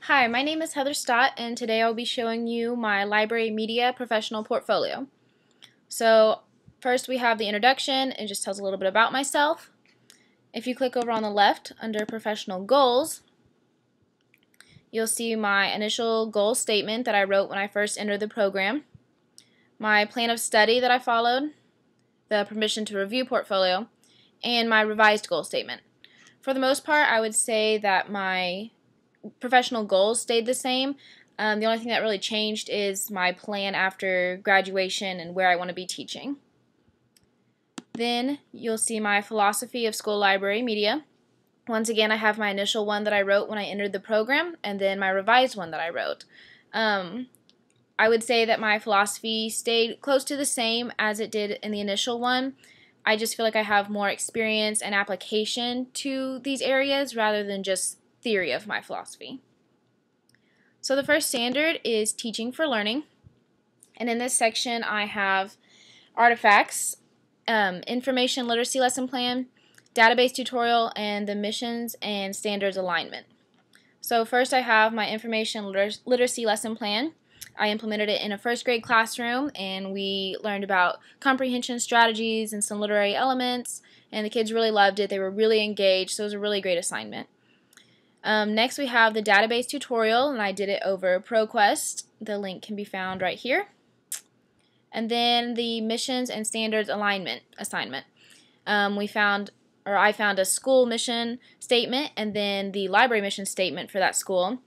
Hi, my name is Heather Stott, and today I'll be showing you my library media professional portfolio. So first we have the introduction. It just tells a little bit about myself. If you click over on the left under professional goals, you'll see my initial goal statement that I wrote when I first entered the program, my plan of study that I followed, the permission to review portfolio, and my revised goal statement. For the most part, I would say that my professional goals stayed the same. The only thing that really changed is my plan after graduation and where I want to be teaching. Then you'll see my philosophy of school library media. Once again, I have my initial one that I wrote when I entered the program, and then my revised one that I wrote. I would say that my philosophy stayed close to the same as it did in the initial one. I just feel like I have more experience and application to these areas rather than just theory of my philosophy. So the first standard is teaching for learning, and in this section I have artifacts, information literacy lesson plan, database tutorial, and the missions and standards alignment. So first I have my information literacy lesson plan. I implemented it in a first grade classroom, and we learned about comprehension strategies and some literary elements, and the kids really loved it. They were really engaged, so it was a really great assignment. Next we have the database tutorial, and I did it over ProQuest. The link can be found right here. And then the missions and standards alignment assignment. I found a school mission statement and then the library mission statement for that school.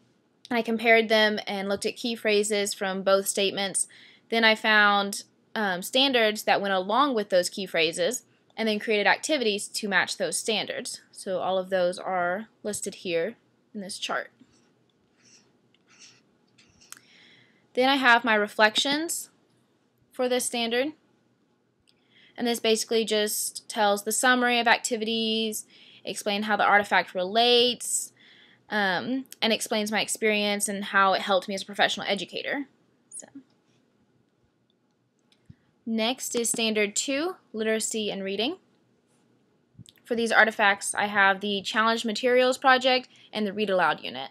I compared them and looked at key phrases from both statements. Then I found standards that went along with those key phrases, and then created activities to match those standards. So all of those are listed here in this chart. Then I have my reflections for this standard, and this basically just tells the summary of activities, explain how the artifact relates, and explains my experience and how it helped me as a professional educator. Next is Standard 2, Literacy and Reading. For these artifacts, I have the Challenge Materials project and the Read Aloud unit.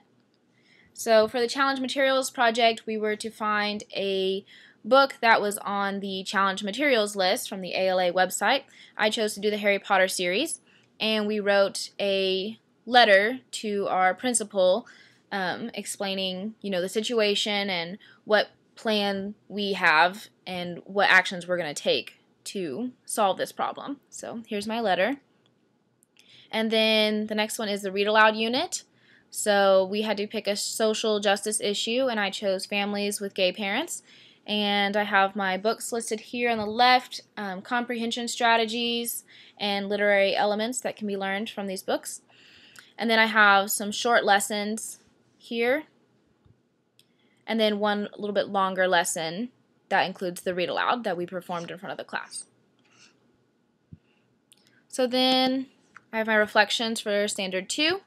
So for the Challenge Materials project, we were to find a book that was on the Challenge Materials list from the ALA website. I chose to do the Harry Potter series, and we wrote a letter to our principal explaining, the situation and what plan we have and what actions we're going to take to solve this problem. So here's my letter. And then the next one is the Read Aloud unit. So we had to pick a social justice issue, and I chose families with gay parents. And I have my books listed here on the left, comprehension strategies and literary elements that can be learned from these books. And then I have some short lessons here, and then one little bit longer lesson that includes the read aloud that we performed in front of the class. So then I have my reflections for Standard 2.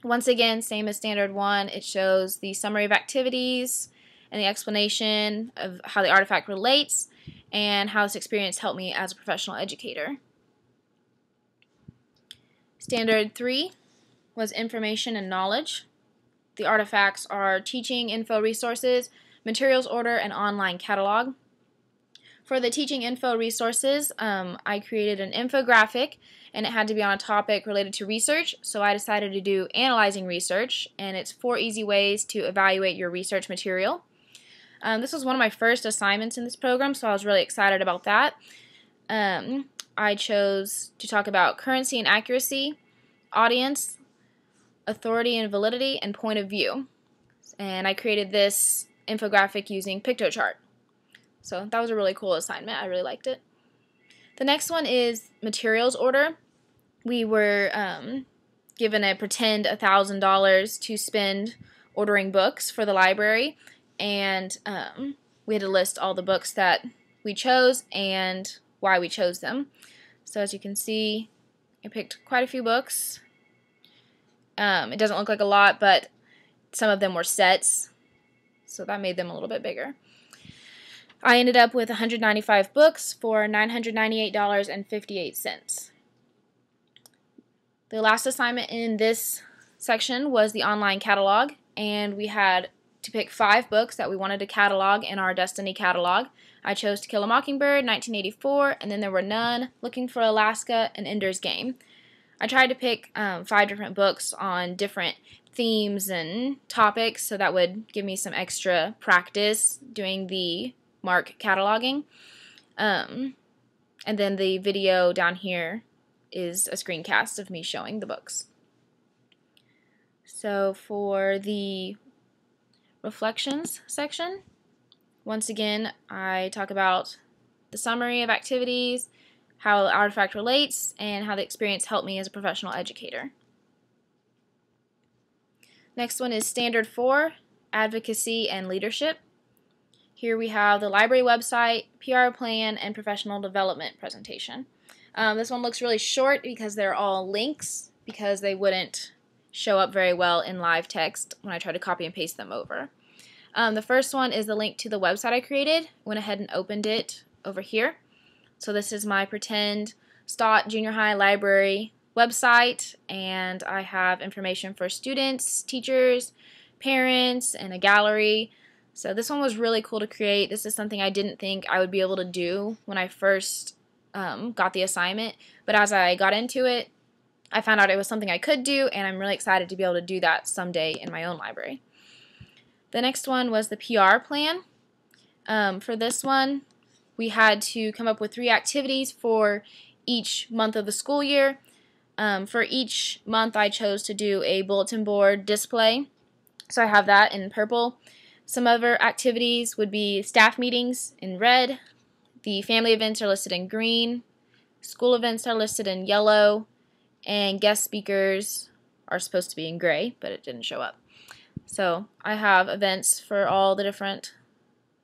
Once again, same as Standard 1, it shows the summary of activities and the explanation of how the artifact relates and how this experience helped me as a professional educator. Standard 3 was information and knowledge. The artifacts are teaching info resources, materials order, and online catalog. For the teaching info resources, I created an infographic, and it had to be on a topic related to research, so I decided to do analyzing research, and it's 4 easy ways to evaluate your research material. This was one of my first assignments in this program, so I was really excited about that. I chose to talk about currency and accuracy, audience, authority and validity, and point of view. And I created this infographic using Piktochart. So that was a really cool assignment. I really liked it. The next one is materials order. We were given a pretend $1,000 to spend ordering books for the library, and we had to list all the books that we chose and why we chose them. So as you can see, I picked quite a few books. It doesn't look like a lot, but some of them were sets, so that made them a little bit bigger. I ended up with 195 books for $998.58. The last assignment in this section was the online catalog, and we had to pick 5 books that we wanted to catalog in our Destiny catalog. I chose To Kill a Mockingbird, 1984, and then there were none, Looking for Alaska, and Ender's Game. I tried to pick 5 different books on different themes and topics, so that would give me some extra practice doing the MARC cataloging. And then the video down here is a screencast of me showing the books. So for the reflections section, once again, I talk about the summary of activities, how the artifact relates, and how the experience helped me as a professional educator. Next one is Standard 4, Advocacy and Leadership. Here we have the library website, PR plan, and professional development presentation. This one looks really short because they're all links, because they wouldn't show up very well in live text when I try to copy and paste them over. The first one is the link to the website I created. Went ahead and opened it over here. So this is my pretend Stott Junior High Library website, and I have information for students, teachers, parents, and a gallery. So this one was really cool to create. This is something I didn't think I would be able to do when I first got the assignment, but as I got into it, I found out it was something I could do, and I'm really excited to be able to do that someday in my own library. The next one was the PR plan. For this one, we had to come up with 3 activities for each month of the school year. For each month, I chose to do a bulletin board display, so I have that in purple. Some other activities would be staff meetings in red, the family events are listed in green, school events are listed in yellow, and guest speakers are supposed to be in gray, but it didn't show up. So I have events for all the different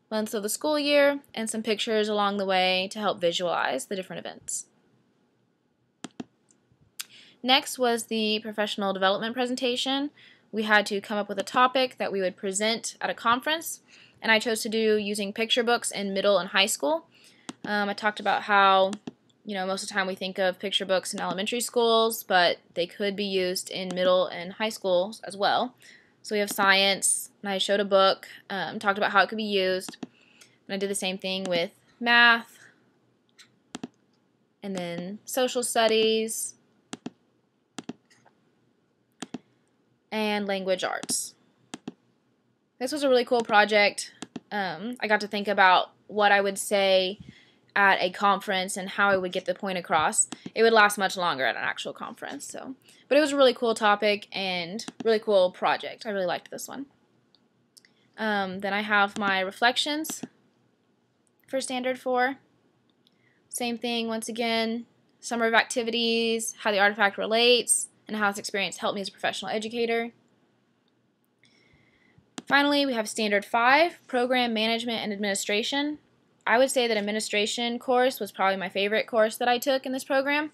months of the school year and some pictures along the way to help visualize the different events. Next was the professional development presentation. We had to come up with a topic that we would present at a conference, and I chose to do using picture books in middle and high school. I talked about how, most of the time we think of picture books in elementary schools, but they could be used in middle and high schools as well. So we have science, and I showed a book, talked about how it could be used, and I did the same thing with math, and then social studies, and language arts. This was a really cool project. I got to think about what I would say at a conference and how I would get the point across. It would last much longer at an actual conference. But it was a really cool topic and really cool project. I really liked this one. Then I have my reflections for Standard 4. Same thing, once again, summary of activities, how the artifact relates, and how this experience helped me as a professional educator. Finally, we have Standard 5, Program Management and Administration. I would say that administration course was probably my favorite course that I took in this program.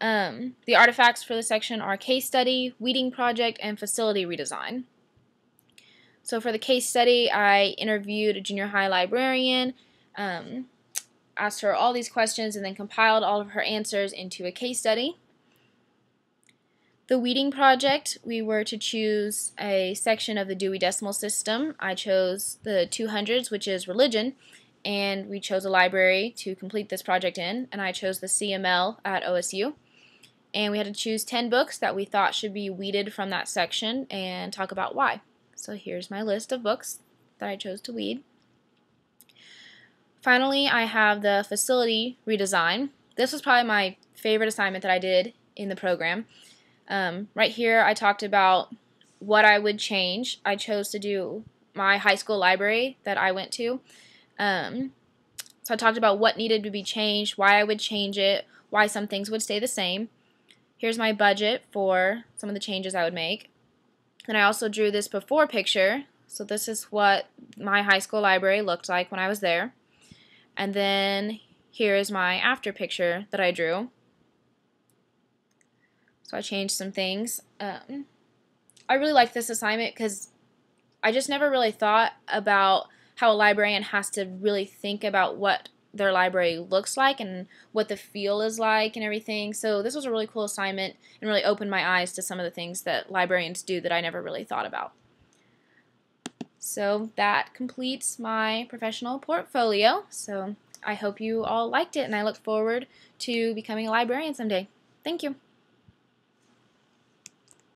The artifacts for this section are case study, weeding project, and facility redesign. So for the case study, I interviewed a junior high librarian, asked her all these questions, and then compiled all of her answers into a case study. The weeding project, we were to choose a section of the Dewey Decimal System. I chose the 200s, which is religion, and we chose a library to complete this project in, and I chose the CML at OSU. And we had to choose 10 books that we thought should be weeded from that section and talk about why. So here's my list of books that I chose to weed. Finally, I have the facility redesign. This was probably my favorite assignment that I did in the program. Right here, I talked about what I would change. I chose to do my high school library that I went to. So I talked about what needed to be changed, why I would change it, why some things would stay the same. Here's my budget for some of the changes I would make. And I also drew this before picture. So this is what my high school library looked like when I was there. And then here is my after picture that I drew. So I changed some things. I really liked this assignment because I just never really thought about how a librarian has to really think about what their library looks like and what the feel is like and everything. So this was a really cool assignment and really opened my eyes to some of the things that librarians do that I never really thought about. So that completes my professional portfolio. So I hope you all liked it, and I look forward to becoming a librarian someday. Thank you.